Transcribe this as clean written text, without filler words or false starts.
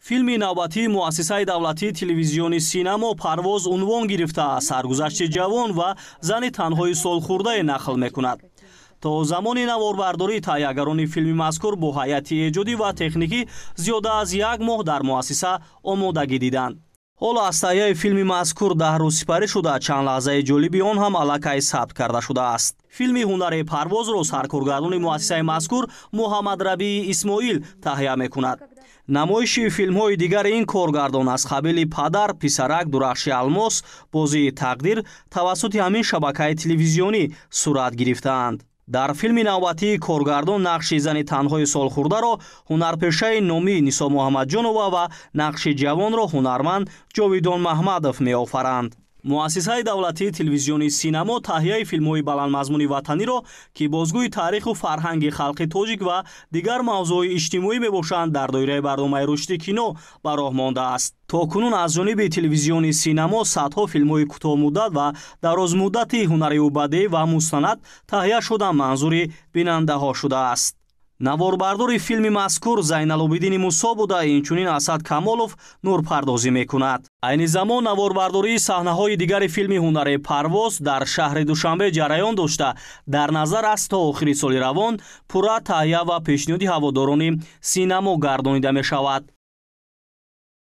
филми навбатии муассисаи давлатии телевизиони синамо «Парвоз» унвон гирифта саргузашти ҷавон ва зани танҳои солхӯрдае нақл мекунад. то замони наворбардории таҳиягарони филми мазкур бо ҳайати эҷодӣ ва техникӣ зиёда аз 1 моҳ дар муассиса омодагӣ диданд. ҳоло аз таҳияи филми мазкур 10 рӯз сипарӣ шуда чанд лаҳзаи ҷолиби он ҳам аллакай сабт карда шудааст. филми ҳунари «Парвоз»ро саркоргардони муассисаи мазкур Муҳаммадрабии Исмоил таҳия мекунад. намоиши филмҳои дигари ин коргардон аз қабили «Падар», «Писарак», «Дурахши алмос», «Бозии тақдир» тавассути ҳамин шабакаи телевизионӣ сурат гирифтаанд. дар филми навбатии коргардон нақши зани танҳои солхӯрдаро ҳунарпешаи номӣ Нисо Муҳаммадҷонова ва нақши ҷавонро ҳунарманд Ҷовидон Маҳмадов меофаранд. муассисаи давлатии телевизиони синамо таҳияи филмҳои баландмазмуни ватаниро ки бозгӯи таъриху фарҳанги халқи тоҷик ва дигар мавзӯъҳои иҷтимоӣ мебошанд дар доираи барномаи рушди кино ба роҳ мондааст. то кунун аз ҷониби телевизиони синамо садҳо филмҳои кӯтоҳмуддат ва дарозмуддати ҳунариву бадеӣ ва мустанад таҳия шуда манзури бинандаҳо шудааст. наворбардори филми мазкур Зайналобидини Мусо буда инчунин Асад Камолов нурпардозӣ мекунад. айни замон наворбардории саҳнаҳои дигари филми ҳунари «Парвоз» дар шаҳри Душанбе ҷараён дошта дар назар аст то охири соли равон пурра таҳия ва пешниҳоди ҳаводорони синамо гардонида мешавад.